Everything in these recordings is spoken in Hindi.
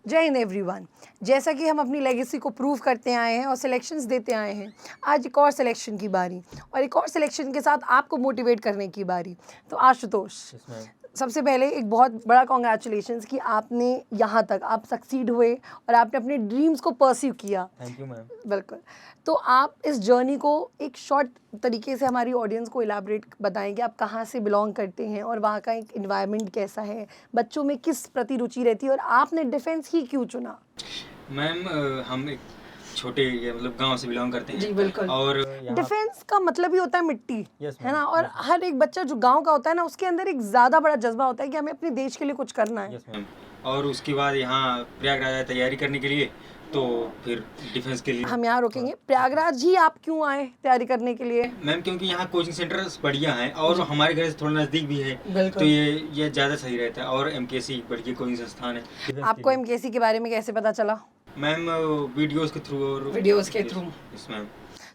जय हिंद एवरीवन। जैसा कि हम अपनी लेगेसी को प्रूव करते आए हैं और सिलेक्शंस देते आए हैं, आज एक और सिलेक्शन की बारी और एक और सिलेक्शन के साथ आपको मोटिवेट करने की बारी। तो आशुतोष, सबसे पहले एक बहुत बड़ा कॉन्ग्रेचुलेशंस कि आपने यहाँ तक आप सक्सीड हुए और आपने अपने ड्रीम्स को परस्यू किया। Thank you ma'am. बिल्कुल। तो आप इस जर्नी को एक शॉर्ट तरीके से हमारी ऑडियंस को इलाबरेट बताएंगे, आप कहाँ से बिलोंग करते हैं और वहाँ का एक इन्वायरमेंट कैसा है, बच्चों में किस प्रति रुचि रहती है और आपने डिफेंस ही क्यों चुना? मैम हम एक छोटे मतलब गांव से बिलोंग करते हैं। जी बिल्कुल। और डिफेंस का मतलब ही होता है मिट्टी, Yes, है ना? ma'am, और yes, हर एक बच्चा जो गांव का होता है ना, उसके अंदर एक ज़्यादा बड़ा जज्बा होता है कि हमें अपने देश के लिए कुछ करना है। Yes ma'am. और उसके बाद यहाँ प्रयागराज आए तैयारी करने के लिए, तो फिर डिफेंस के लिए हम यहाँ रोकेंगे। प्रयागराज ही आप क्यों आए तैयारी करने के लिए? मैम क्योंकि यहाँ कोचिंग सेंटर बढ़िया हैं और हमारे घर से थोड़ा नज़दीक भी है, बिल्कुल। तो ये ज़्यादा सही रहता है। और एमकेसी बढ़िया कोचिंग संस्थान है। आपको एमकेसी के बारे में कैसे पता चला? मैम वीडियोस के थ्रू। और वीडियोस के थ्रू। Yes ma'am.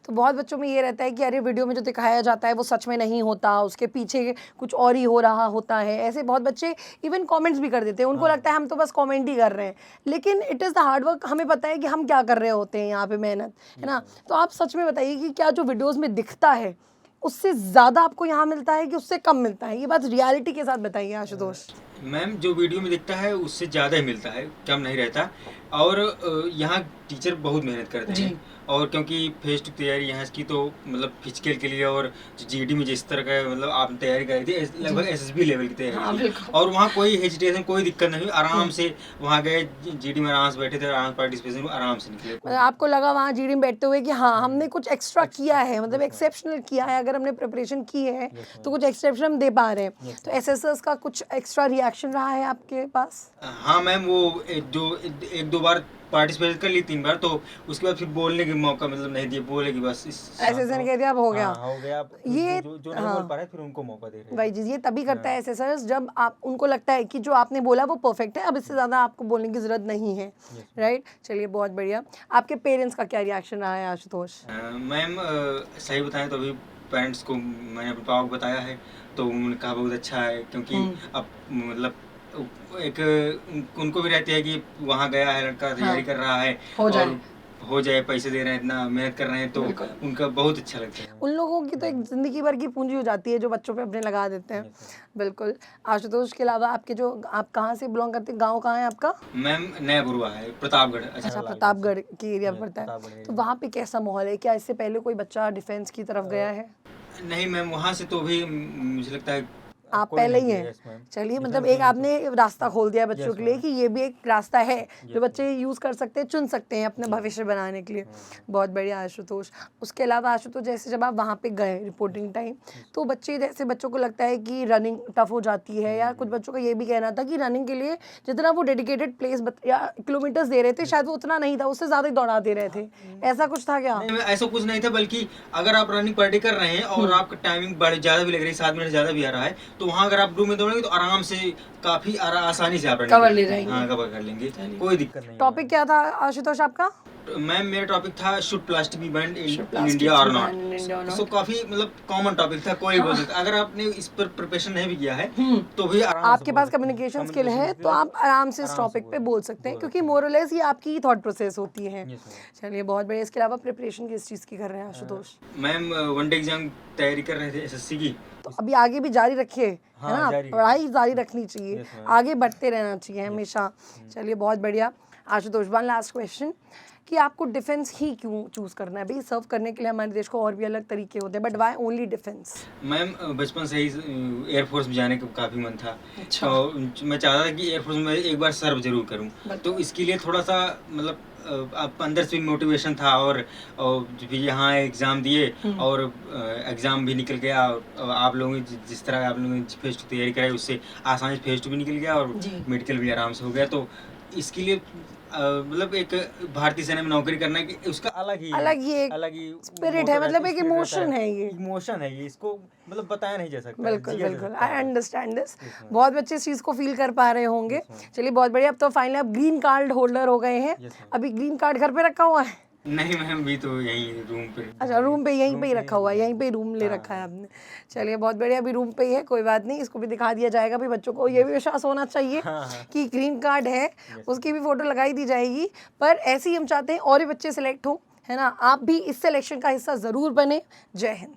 तो बहुत बच्चों में ये रहता है कि अरे वीडियो में जो दिखाया जाता है वो सच में नहीं होता, उसके पीछे कुछ और ही हो रहा होता है। ऐसे बहुत बच्चे इवन कमेंट्स भी कर देते हैं, उनको लगता है हम तो बस कमेंट ही कर रहे हैं, लेकिन it is the hard work. हमें पता है कि हम क्या कर रहे होते हैं यहाँ पे, मेहनत, है ना? तो आप सच में बताइए कि क्या जो वीडियोज़ में दिखता है उससे ज़्यादा आपको यहाँ मिलता है कि उससे कम मिलता है? ये बात रियलिटी के साथ बताइए आशुतोष। मैम जो वीडियो में दिखता है उससे ज़्यादा ही मिलता है, कम नहीं रहता। और यहाँ टीचर बहुत मेहनत करते हैं। और क्योंकि फेस टू तैयारी यहाँ की, तो मतलब फिजिकल के लिए और जीडी में जिस तरह का मतलब आपने तैयारी करी थी, लगभग एसएसबी लेवल की तैयारी थी। और वहाँ कोई हेजिटेशन, कोई दिक्कत नहीं हुई, आराम से वहाँ गए, जीडी में आराम से बैठे थे, आराम पार्टिसिपेशन में आराम से निकले। मतलब आपको लगा वहाँ जीडी में बैठते हुए कि हाँ हमने कुछ एक्स्ट्रा किया है, मतलब एक्सेप्शनल किया है, अगर हमने प्रिपरेशन की है तो कुछ एक्सेप्शन हम दे पा रहे हैं। तो एसएसएस का कुछ एक्स्ट्रा रिएक्शन रहा है आपके पास? हाँ मैम, वो एक दो बार पार्टिसिपेट कर ली, 3 बार, तो उसके बाद फिर बोलने के मौका मतलब नहीं दिया, बोले कि बस एसएसएस ने कह दिया अब हो गया। हाँ, हो गया। ये जो नहीं बोल पा रहे फिर उनको मौका दे रहे हैं। भाई जी, ये तभी करता है एसएसएस जब आप उनको लगता है कि जो आपने बोला वो परफेक्ट है, अब इससे ज़्यादा आपको बोलने की ज़रूरत नहीं है, राइट? चलिए बहुत बढ़िया। आपके पेरेंट्स का क्या रिएक्शन रहा है आशुतोष? मैम सही बताएं तो अभी पेरेंट्स को मैंने अपने पापा को बताया है, तो उन्होंने कहा बहुत अच्छा है, क्योंकि अब मतलब एक उनको भी रहती है कि वहाँ गया है लड़का, तैयारी कर रहा है, हो जाए, पैसे दे रहे हैं, इतना मेहनत कर रहे हैं, तो उनका बहुत अच्छा लगता है। उन लोगों की तो एक ज़िंदगी भर की पूंजी हो जाती है जो बच्चों पे अपने लगा देते हैं। बिल्कुल। आशुतोष के अलावा आपके जो, आप कहाँ से बिलोंग करते हैं, गांव कहाँ है आपका? मैम नया बुरुआ है, प्रतापगढ़। अच्छा, प्रतापगढ़ के एरिया में पड़ता है। तो वहाँ पे कैसा माहौल है? क्या इससे पहले कोई बच्चा डिफेंस की तरफ गया है? नहीं मैम, वहाँ से तो भी मुझे लगता है आप पहले ही हैं। चलिए, मतलब एक आपने रास्ता खोल दिया बच्चों के लिए कि ये भी एक रास्ता है जो बच्चे यूज़ कर सकते हैं, चुन सकते हैं अपना भविष्य बनाने के लिए। बहुत बढ़िया आशुतोष। उसके अलावा आशुतोष, जैसे जब आप वहाँ पे गए रिपोर्टिंग टाइम, तो जैसे बच्चों को लगता है कि रनिंग टफ हो जाती है, या कुछ बच्चों का ये भी कहना था कि रनिंग के लिए जितना वो डेडिकेटेड प्लेस या किलोमीटर्स दे रहे थे, शायद वो उतना नहीं था, उससे ज़्यादा ही दौड़ा दे रहे थे। ऐसा कुछ था क्या? नहीं, ऐसा कुछ नहीं था, बल्कि अगर आप रनिंग पर डे कर रहे हैं और आपका टाइमिंग ज़्यादा भी लग रही है, 7 मिनट ज़्यादा भी आ रहा है, तो वहाँ अगर आप 2 में दौड़ेंगे तो आराम से, काफी आसानी से आप कवर ले जाएंगे। हाँ, कवर कर लेंगे, कोई दिक्कत नहीं। टॉपिक क्या था आशुतोष आपका? मैम मेरा टॉपिक था should plastic be banned in India or not. So काफी मतलब कॉमन टॉपिक था, कोई बोल सकता। अगर आपने इस पर प्रिपरेशन नहीं भी किया है तो भी आराम से, आपके पास कम्युनिकेशन स्किल है तो आप आराम से इस टॉपिक पे बोल सकते हैं, क्योंकि मोरलेस ये आपकी थॉट प्रोसेस होती है। चलिए बहुत बढ़िया। इसके अलावा प्रिपरेशन किस चीज़ की कर रहे हैं आशुतोष? मैम वनडे एग्जाम तैयारी कर रहे थे एसएससी की। तो अभी आगे भी जारी रखिए, है ना? पढ़ाई जारी रखनी चाहिए, आगे बढ़ते रहना चाहिए हमेशा। चलिए बहुत बढ़िया आशुतोष। वन लास्ट क्वेश्चन कि आपको डिफेंस ही क्यों चूज करना है? भाई सर्व करने के लिए हमारे देश को और भी अलग तरीके होते हैं, but why only defence? Ma'am बचपन से ही एयरफोर्स में जाने का काफ़ी मन था। अच्छा। तो मैं चाहता था कि एयरफोर्स में एक बार सर्व जरूर करूं, तो इसके लिए थोड़ा सा मतलब अंदर से मोटिवेशन था। और भी यहाँ एग्ज़ाम दिए और एग्ज़ाम भी निकल गया। और आप लोगों ने जिस तरह आप लोगों ने फेस टू तैयारी कराई, उससे आसानी से फेस टू भी निकल गया और मेडिकल भी आराम से हो गया। तो इसके लिए मतलब एक भारतीय सेना में नौकरी करना है कि उसका अलग ही स्पिरिट है, मतलब एक इमोशन है, ये इमोशन है, ये इसको मतलब बताया नहीं जा सकता। बिल्कुल बिल्कुल, आई अंडरस्टैंड दिस। बहुत बच्चे इस चीज़ को फील कर पा रहे होंगे। चलिए बहुत बढ़िया। अब तो फाइनली आप ग्रीन कार्ड होल्डर हो गए हैं। अभी ग्रीन कार्ड घर पे रखा हुआ है? नहीं मैम, भी तो यहीं रूम पे। अच्छा, रूम पे यहीं पे ही रखा हुआ है, यहीं पे ही रूम ले रखा है आपने। चलिए बहुत बढ़िया, अभी रूम पे ही है, कोई बात नहीं, इसको भी दिखा दिया जाएगा। भी बच्चों को ये भी विश्वास होना चाहिए कि ग्रीन कार्ड है, उसकी भी फोटो लगाई दी जाएगी। पर ऐसे ही हम चाहते हैं और भी बच्चे सिलेक्ट हो, है ना। आप भी इस सिलेक्शन का हिस्सा ज़रूर बने। जय हिंद।